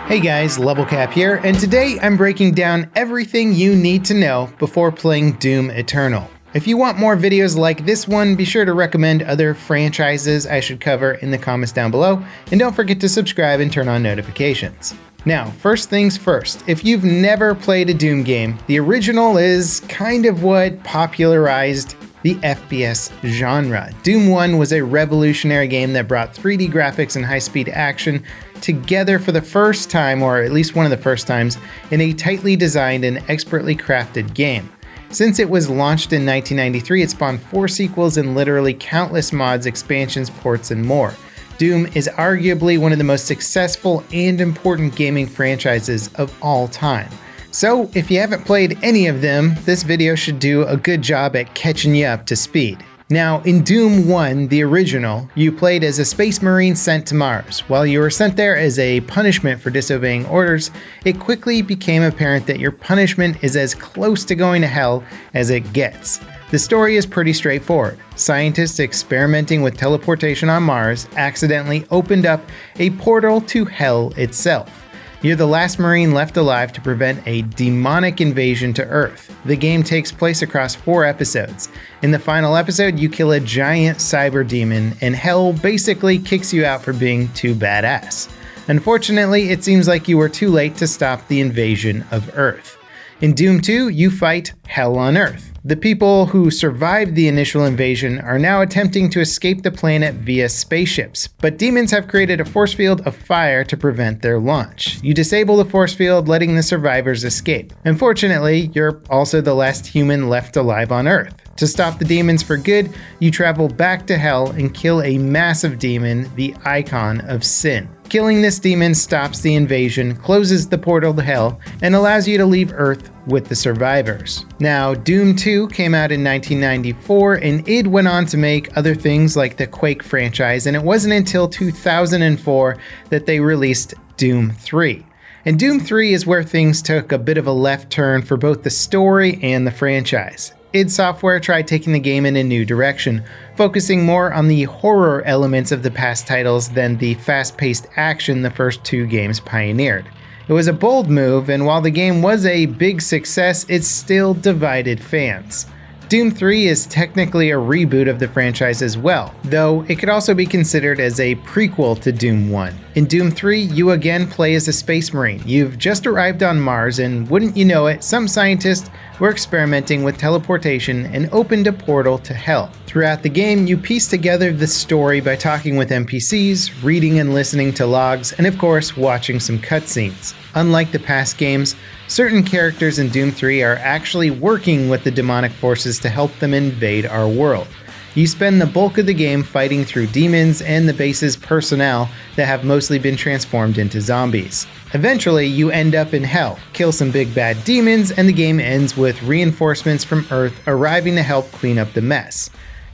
Hey guys, LevelCap here, and today I'm breaking down everything you need to know before playing Doom Eternal. If you want more videos like this one, be sure to recommend other franchises I should cover in the comments down below, and don't forget to subscribe and turn on notifications. Now, first things first, if you've never played a Doom game, the original is kind of what popularized the FPS genre. Doom 1 was a revolutionary game that brought 3D graphics and high-speed action together for the first time, or at least one of the first times, in a tightly designed and expertly crafted game. Since it was launched in 1993, it spawned 4 sequels and literally countless mods, expansions, ports, and more. Doom is arguably one of the most successful and important gaming franchises of all time. So, if you haven't played any of them, this video should do a good job at catching you up to speed. Now, in Doom 1, the original, you played as a space marine sent to Mars. While you were sent there as a punishment for disobeying orders, it quickly became apparent that your punishment is as close to going to hell as it gets. The story is pretty straightforward. Scientists experimenting with teleportation on Mars accidentally opened up a portal to hell itself. You're the last Marine left alive to prevent a demonic invasion to Earth. The game takes place across 4 episodes. In the final episode, you kill a giant cyber demon, and hell basically kicks you out for being too badass. Unfortunately, it seems like you were too late to stop the invasion of Earth. In Doom 2, you fight hell on Earth. The people who survived the initial invasion are now attempting to escape the planet via spaceships, but demons have created a force field of fire to prevent their launch. You disable the force field, letting the survivors escape. Unfortunately, you're also the last human left alive on Earth. To stop the demons for good, you travel back to hell and kill a massive demon, the Icon of Sin. Killing this demon stops the invasion, closes the portal to hell, and allows you to leave Earth with the survivors. Now, Doom 2 came out in 1994, and id went on to make other things like the Quake franchise, and it wasn't until 2004 that they released Doom 3. And Doom 3 is where things took a bit of a left turn for both the story and the franchise. id Software tried taking the game in a new direction, focusing more on the horror elements of the past titles than the fast-paced action the first 2 games pioneered. It was a bold move, and while the game was a big success, it still divided fans. Doom 3 is technically a reboot of the franchise as well, though it could also be considered as a prequel to Doom 1. In Doom 3, you again play as a space marine. You've just arrived on Mars, and wouldn't you know it, some scientists were experimenting with teleportation and opened a portal to hell. Throughout the game, you piece together the story by talking with NPCs, reading and listening to logs, and of course, watching some cutscenes. Unlike the past games, certain characters in Doom 3 are actually working with the demonic forces to help them invade our world. You spend the bulk of the game fighting through demons and the base's personnel that have mostly been transformed into zombies. Eventually, you end up in hell, kill some big bad demons, and the game ends with reinforcements from Earth arriving to help clean up the mess.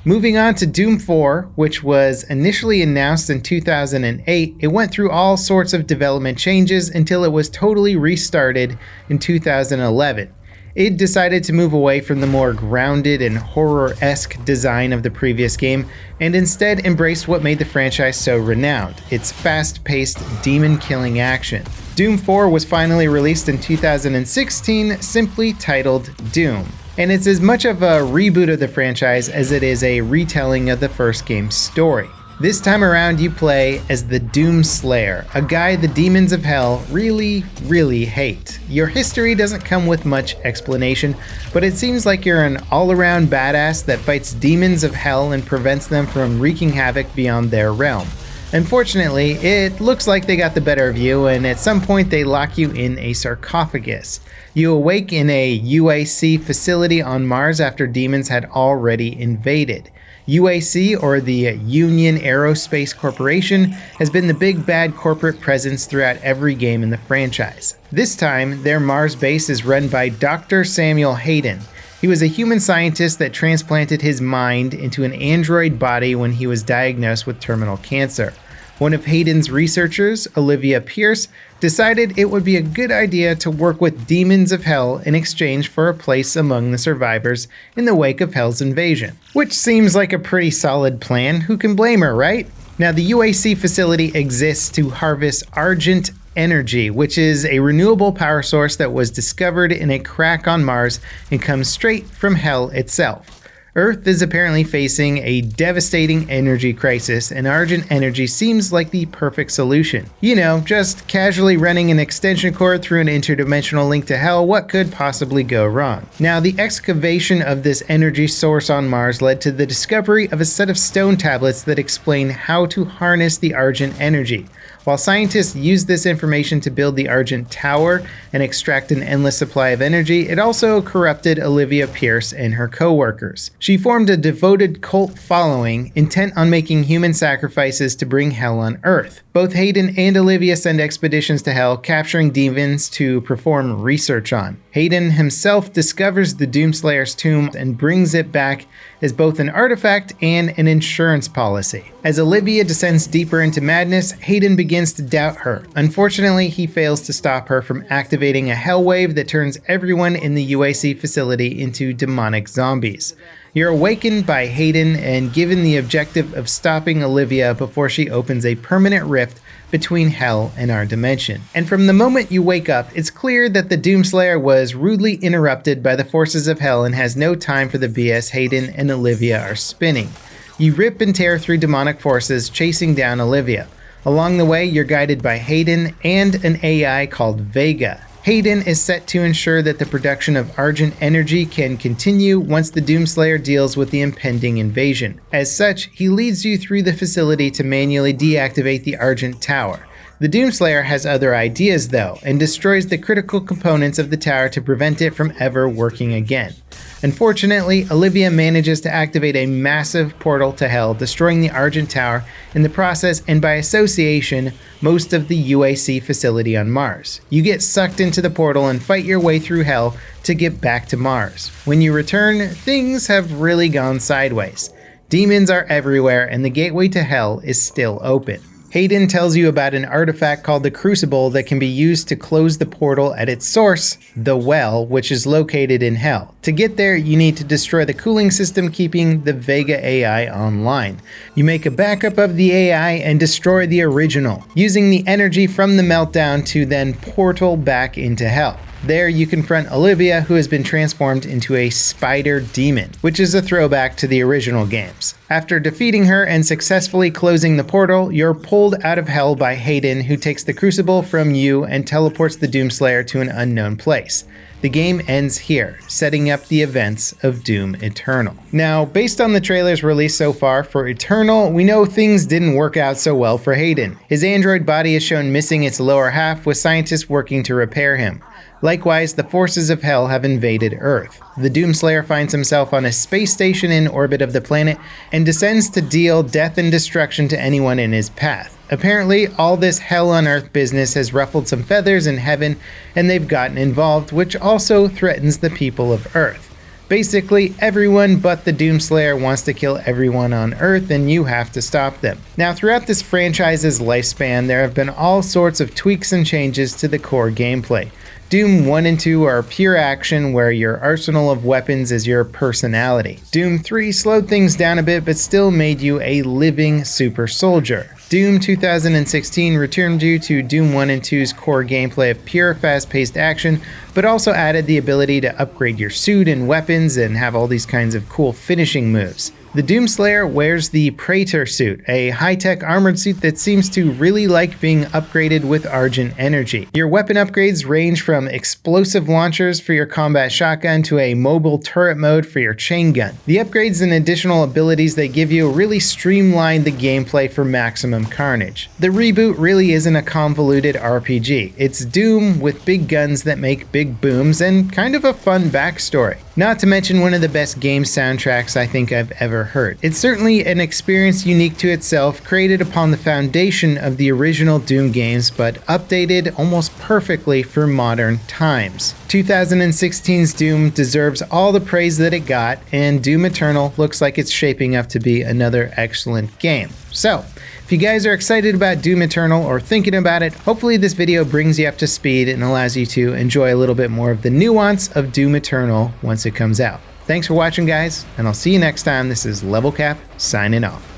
Moving on to Doom 4, which was initially announced in 2008, it went through all sorts of development changes until it was totally restarted in 2011. id decided to move away from the more grounded and horror-esque design of the previous game, and instead embraced what made the franchise so renowned, its fast-paced, demon-killing action. Doom 4 was finally released in 2016, simply titled Doom. And it's as much of a reboot of the franchise as it is a retelling of the first game's story. This time around, you play as the Doom Slayer, a guy the demons of hell really, really hate. Your history doesn't come with much explanation, but it seems like you're an all-around badass that fights demons of hell and prevents them from wreaking havoc beyond their realm. Unfortunately, it looks like they got the better of you, and at some point they lock you in a sarcophagus. You awake in a UAC facility on Mars after demons had already invaded. UAC, or the Union Aerospace Corporation, has been the big bad corporate presence throughout every game in the franchise. This time, their Mars base is run by Dr. Samuel Hayden. He was a human scientist that transplanted his mind into an android body when he was diagnosed with terminal cancer. One of Hayden's researchers, Olivia Pierce, decided it would be a good idea to work with demons of hell in exchange for a place among the survivors in the wake of Hell's invasion. Which seems like a pretty solid plan. Who can blame her, right? Now, the UAC facility exists to harvest Argent energy, which is a renewable power source that was discovered in a crack on Mars and comes straight from hell itself. Earth is apparently facing a devastating energy crisis, and Argent energy seems like the perfect solution. You know, just casually running an extension cord through an interdimensional link to hell, what could possibly go wrong? Now, the excavation of this energy source on Mars led to the discovery of a set of stone tablets that explain how to harness the Argent energy. While scientists used this information to build the Argent Tower and extract an endless supply of energy, it also corrupted Olivia Pierce and her co-workers. She formed a devoted cult following, intent on making human sacrifices to bring hell on Earth. Both Hayden and Olivia send expeditions to hell, capturing demons to perform research on. Hayden himself discovers the Doomslayer's tomb and brings it back as both an artifact and an insurance policy. As Olivia descends deeper into madness, Hayden begins to doubt her. Unfortunately, he fails to stop her from activating a hell wave that turns everyone in the UAC facility into demonic zombies. You're awakened by Hayden and given the objective of stopping Olivia before she opens a permanent rift between hell and our dimension. And from the moment you wake up, it's clear that the Doomslayer was rudely interrupted by the forces of hell and has no time for the BS Hayden and Olivia are spinning. You rip and tear through demonic forces, chasing down Olivia. Along the way, you're guided by Hayden and an AI called Vega. Hayden is set to ensure that the production of Argent energy can continue once the Doomslayer deals with the impending invasion. As such, he leads you through the facility to manually deactivate the Argent Tower. The Doomslayer has other ideas though, and destroys the critical components of the tower to prevent it from ever working again. Unfortunately, Olivia manages to activate a massive portal to hell, destroying the Argent Tower in the process, and by association, most of the UAC facility on Mars. You get sucked into the portal and fight your way through hell to get back to Mars. When you return, things have really gone sideways. Demons are everywhere, and the gateway to hell is still open. Hayden tells you about an artifact called the Crucible that can be used to close the portal at its source, the Well, which is located in Hell. To get there, you need to destroy the cooling system keeping the Vega AI online. You make a backup of the AI and destroy the original, using the energy from the meltdown to then portal back into Hell. There you confront Olivia, who has been transformed into a spider demon, which is a throwback to the original games. After defeating her and successfully closing the portal, you're pulled out of hell by Hayden, who takes the Crucible from you and teleports the Doomslayer to an unknown place. The game ends here, setting up the events of Doom Eternal. Now, based on the trailers released so far for Eternal, we know things didn't work out so well for Hayden. His android body is shown missing its lower half, with scientists working to repair him. Likewise, the forces of hell have invaded Earth. The Doomslayer finds himself on a space station in orbit of the planet and descends to deal death and destruction to anyone in his path. Apparently, all this hell on Earth business has ruffled some feathers in heaven, and they've gotten involved, which also threatens the people of Earth. Basically, everyone but the Doomslayer wants to kill everyone on Earth, and you have to stop them. Now, throughout this franchise's lifespan, there have been all sorts of tweaks and changes to the core gameplay. Doom 1 and 2 are pure action, where your arsenal of weapons is your personality. Doom 3 slowed things down a bit, but still made you a living super soldier. Doom 2016 returned you to Doom 1 and 2's core gameplay of pure fast-paced action, but also added the ability to upgrade your suit and weapons and have all these kinds of cool finishing moves. The Doomslayer wears the Praetor suit, a high-tech armored suit that seems to really like being upgraded with Argent energy. Your weapon upgrades range from explosive launchers for your combat shotgun to a mobile turret mode for your chain gun. The upgrades and additional abilities they give you really streamline the gameplay for maximum carnage. The reboot really isn't a convoluted RPG. It's Doom with big guns that make big booms and kind of a fun backstory. Not to mention one of the best game soundtracks I think I've ever heard. It's certainly an experience unique to itself, created upon the foundation of the original Doom games, but updated almost perfectly for modern times. 2016's Doom deserves all the praise that it got, and Doom Eternal looks like it's shaping up to be another excellent game. So, if you guys are excited about Doom Eternal or thinking about it, hopefully this video brings you up to speed and allows you to enjoy a little bit more of the nuance of Doom Eternal once it comes out. Thanks for watching, guys, and I'll see you next time. This is LevelCap signing off.